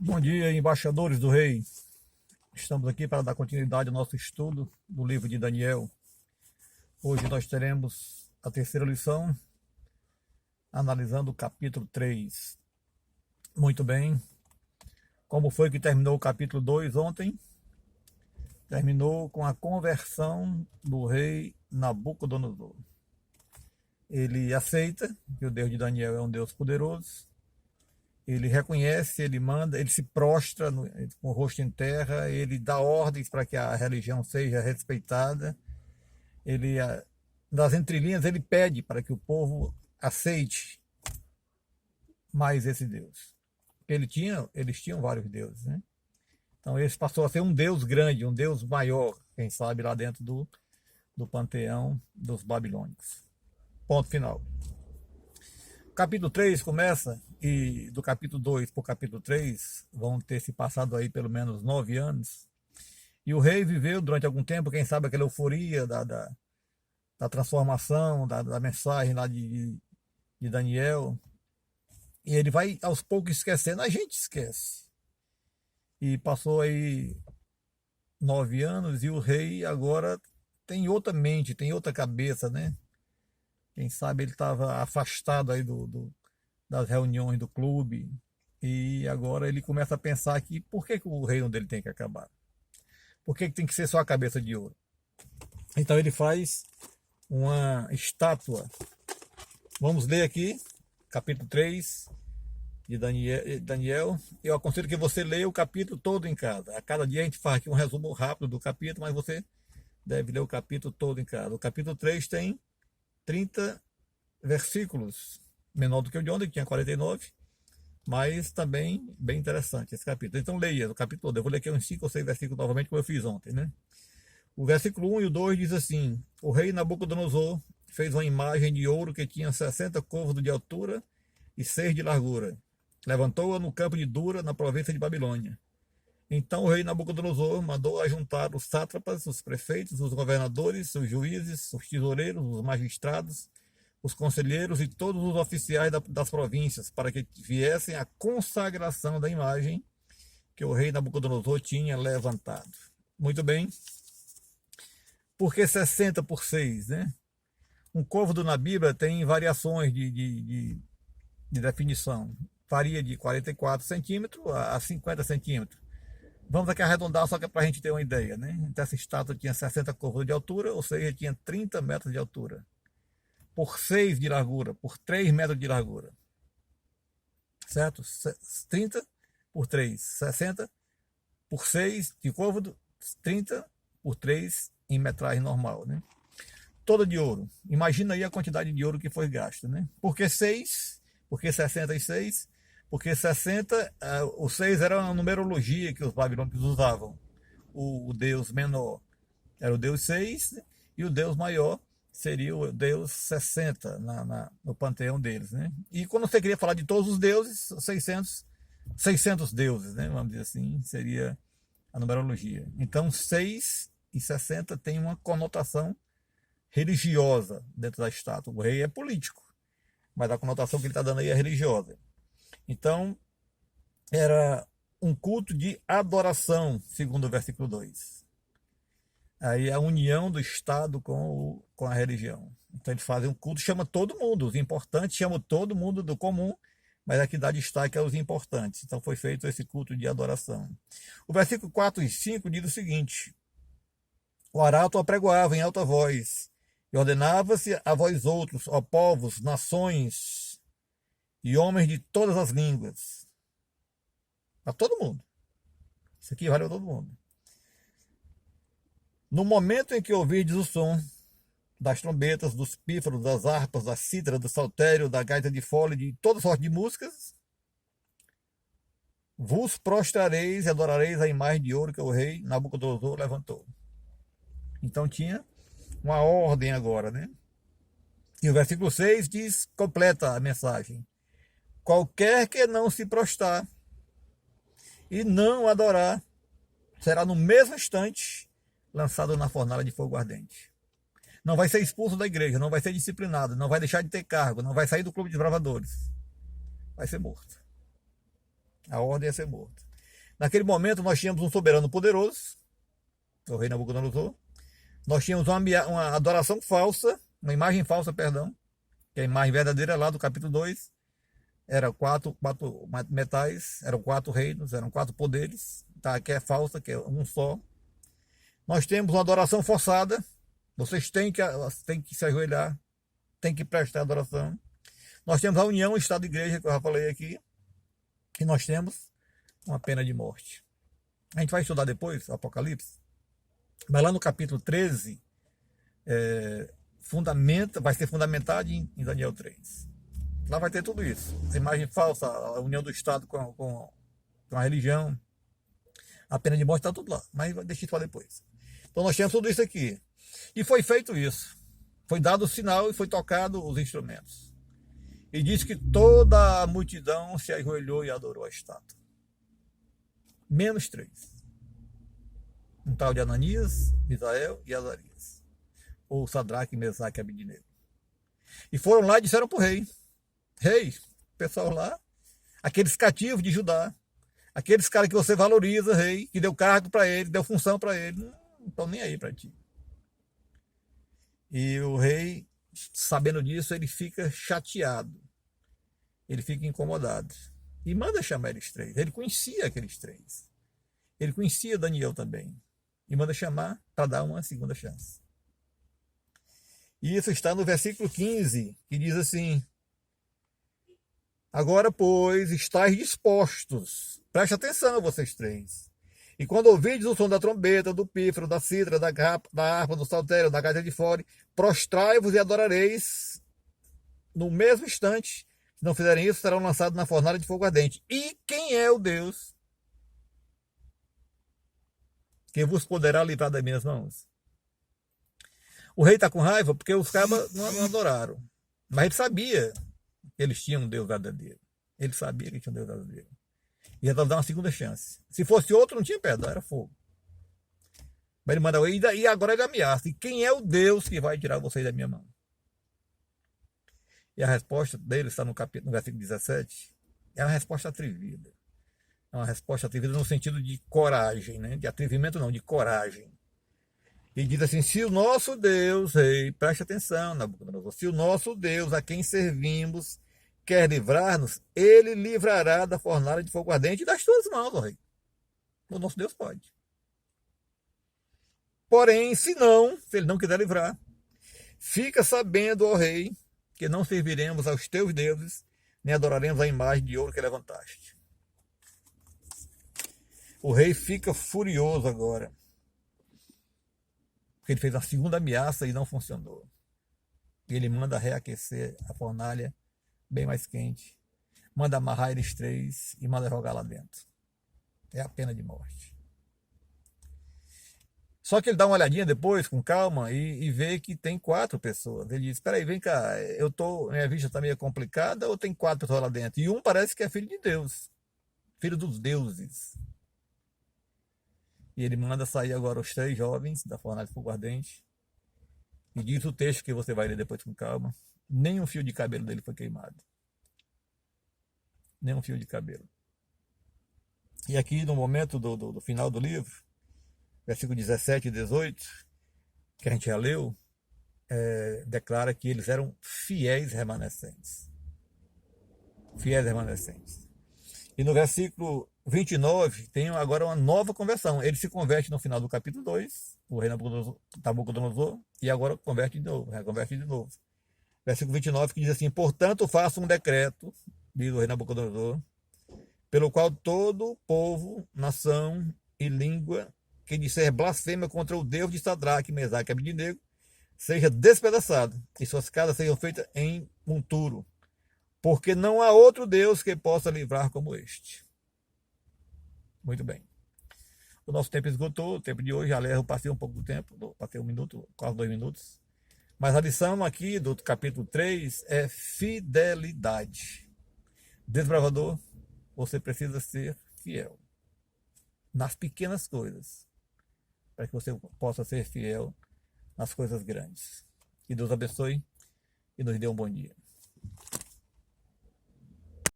Bom dia, embaixadores do rei. Estamos aqui para dar continuidade ao nosso estudo do livro de Daniel. Hoje nós teremos a terceira lição, analisando o capítulo 3. Muito bem. Como foi que terminou o capítulo 2 ontem? Terminou com a conversão do rei Nabucodonosor. Ele aceita que o Deus de Daniel é um Deus poderoso. Ele reconhece, ele manda, ele se prostra com o rosto em terra, ele dá ordens para que a religião seja respeitada. Ele, nas entrelinhas, ele pede para que o povo aceite mais esse Deus. Eles tinham vários deuses, né? Então esse passou a ser um Deus grande, um Deus maior, quem sabe lá dentro do panteão dos babilônicos. Ponto final. O capítulo 3 começa, e do capítulo 2 para o capítulo 3 vão ter se passado aí pelo menos 9 anos. E o rei viveu durante algum tempo, quem sabe aquela euforia da transformação, da mensagem lá de Daniel. E ele vai aos poucos esquecendo, a gente esquece. E passou aí 9 anos e o rei agora tem outra mente, tem outra cabeça, né? Quem sabe ele estava afastado aí das reuniões do clube e agora ele começa a pensar que por que o reino dele tem que acabar? Por que tem que ser só a cabeça de ouro? Então ele faz uma estátua. Vamos ler aqui, capítulo 3 de Daniel. Eu aconselho que você leia o capítulo todo em casa. A cada dia a gente faz aqui um resumo rápido do capítulo, mas você deve ler o capítulo todo em casa. O capítulo 3 tem 30 versículos, menor do que o de ontem, que tinha 49, mas também bem interessante esse capítulo. Então leia o capítulo todo. Eu vou ler aqui uns 5 ou 6 versículos novamente, como eu fiz ontem, né? O versículo 1 e o 2 diz assim: o rei Nabucodonosor fez uma imagem de ouro que tinha 60 côvados de altura e 6 de largura. Levantou-a no campo de Dura, na província de Babilônia. Então o rei Nabucodonosor mandou ajuntar os sátrapas, os prefeitos, os governadores, os juízes, os tesoureiros, os magistrados, os conselheiros e todos os oficiais das províncias, para que viessem à consagração da imagem que o rei Nabucodonosor tinha levantado. Muito bem. Por que 60 por 6, né? Um côvado na Bíblia tem variações de definição. Varia de 44 centímetros a 50 centímetros. Vamos aqui arredondar só que é para a gente ter uma ideia, né? Então essa estátua tinha 60 côvados de altura, ou seja, tinha 30 metros de altura. Por 6 de largura, por 3 metros de largura. Certo? 30 por 3, 60 por 6 de côvado, 30 por 3 em metragem normal, né? Toda de ouro. Imagina aí a quantidade de ouro que foi gasta, né? Por que 6? Por que 66? Porque 60, o 6 era uma numerologia que os babilônicos usavam. O deus menor era o deus 6 e o deus maior seria o deus 60 no panteão deles, né? E quando você queria falar de todos os deuses, 600 deuses, né? Vamos dizer assim, seria a numerologia. Então 6 e 60 tem uma conotação religiosa dentro da estátua. O rei é político, mas a conotação que ele está dando aí é religiosa. Então, era um culto de adoração, segundo o versículo 2. Aí a união do Estado com a religião. Então eles fazem um culto, chama todo mundo, os importantes chamam todo mundo do comum, mas aqui dá destaque aos importantes. Então foi feito esse culto de adoração. O versículo 4 e 5 diz o seguinte: o arauto apregoava em alta voz, e ordenava-se a vós outros, ó povos, nações e homens de todas as línguas. Para todo mundo. Isso aqui vale para todo mundo. No momento em que ouvirdes o som das trombetas, dos pífaros, das harpas, da cítara, do saltério, da gaita de fole, de toda sorte de músicas, vos prostrareis e adorareis a imagem de ouro que o rei Nabucodonosor levantou. Então tinha uma ordem agora, né? E o versículo 6 diz, completa a mensagem: qualquer que não se prostrar e não adorar será no mesmo instante lançado na fornalha de fogo ardente. Não vai ser expulso da igreja, não vai ser disciplinado, não vai deixar de ter cargo, não vai sair do clube de bravadores. Vai ser morto. A ordem é ser morto. Naquele momento nós tínhamos um soberano poderoso, o rei Nabucodonosor. Nós tínhamos uma adoração falsa, uma imagem falsa, perdão, que é a imagem verdadeira lá do capítulo 2. Eram quatro metais, eram 4 reinos, eram 4 poderes, tá? Que é falsa, que é um só. Nós temos uma adoração forçada, vocês têm que se ajoelhar, têm que prestar adoração. Nós temos a união, o Estado e Igreja, que eu já falei aqui, e nós temos uma pena de morte. A gente vai estudar depois o Apocalipse, mas lá no capítulo 13, vai ser fundamentado em Daniel 3. Lá vai ter tudo isso. A imagem falsa, a união do Estado com a religião, a pena de morte, está tudo lá. Mas deixa isso para depois. Então nós temos tudo isso aqui. E foi feito isso. Foi dado o sinal e foi tocado os instrumentos. E diz que toda a multidão se ajoelhou e adorou a estátua. Menos 3. Um tal de Ananias, Misael e Azarias. Ou Sadraque, Mesaque e Abednego. E foram lá e disseram para o rei. Rei, pessoal lá, aqueles cativos de Judá, aqueles caras que você valoriza, rei, que deu cargo para ele, deu função para ele, não estão nem aí para ti. E o rei, sabendo disso, ele fica chateado, ele fica incomodado e manda chamar eles 3. Ele conhecia aqueles 3, ele conhecia Daniel também, e manda chamar para dar uma segunda chance. E isso está no versículo 15, que diz assim: agora, pois, estáis dispostos, preste atenção vocês 3. E quando ouvirdes o som da trombeta, do pífaro, da cítara, da harpa, do saltério, da gaita de fora, prostrai-vos e adorareis no mesmo instante. Se não fizerem isso, serão lançados na fornalha de fogo ardente. E quem é o Deus que vos poderá livrar das minhas mãos? O rei está com raiva porque os cabas não adoraram. Mas ele sabia que eles tinham um Deus verdadeiro. Ele sabia que tinha um Deus verdadeiro. E ia dar uma segunda chance. Se fosse outro, não tinha perdão, era fogo. Mas ele manda, e agora ele ameaça. E quem é o Deus que vai tirar vocês da minha mão? E a resposta dele está no versículo 17. É uma resposta atrevida. É uma resposta atrevida no sentido de coragem, né? De atrevimento não, de coragem. E diz assim: se o nosso Deus, rei, preste atenção, Nabucodonosor, se o nosso Deus a quem servimos quer livrar-nos, ele livrará da fornalha de fogo ardente das tuas mãos, ó rei. O nosso Deus pode. Porém, se ele não quiser livrar, fica sabendo, ó rei, que não serviremos aos teus deuses, nem adoraremos a imagem de ouro que levantaste. O rei fica furioso agora, porque ele fez a segunda ameaça e não funcionou. Ele manda reaquecer a fornalha bem mais quente, manda amarrar eles 3 e manda jogar lá dentro. É a pena de morte. Só que ele dá uma olhadinha depois, com calma, e vê que tem 4 pessoas. Ele diz: espera aí, vem cá, minha vista está meio complicada, ou tem 4 pessoas lá dentro? E um parece que é filho de Deus, filho dos deuses. E ele manda sair agora os 3 jovens da fornalha de fogo ardente. E diz o texto que você vai ler depois com calma: nem um fio de cabelo dele foi queimado. Nem um fio de cabelo. E aqui no momento do final do livro, versículo 17 e 18, que a gente já leu, declara que eles eram fiéis remanescentes. Fiéis remanescentes. E no versículo 29 tem agora uma nova conversão. Ele se converte no final do capítulo 2, o rei Nabucodonosor, e agora converte de novo. Versículo 29 que diz assim: portanto faça um decreto, diz o rei Nabucodonosor, pelo qual todo povo, nação e língua que disser blasfêmia contra o Deus de Sadraque, Mesaque e Abednego seja despedaçado e suas casas sejam feitas em monturo, porque não há outro Deus que possa livrar como este. Muito bem. O nosso tempo esgotou, o tempo de hoje, aliás, eu passei um pouco do tempo, passei 1 minuto, quase 2 minutos. Mas a lição aqui do capítulo 3 é fidelidade. Desbravador, você precisa ser fiel nas pequenas coisas, para que você possa ser fiel nas coisas grandes. Que Deus abençoe e nos dê um bom dia.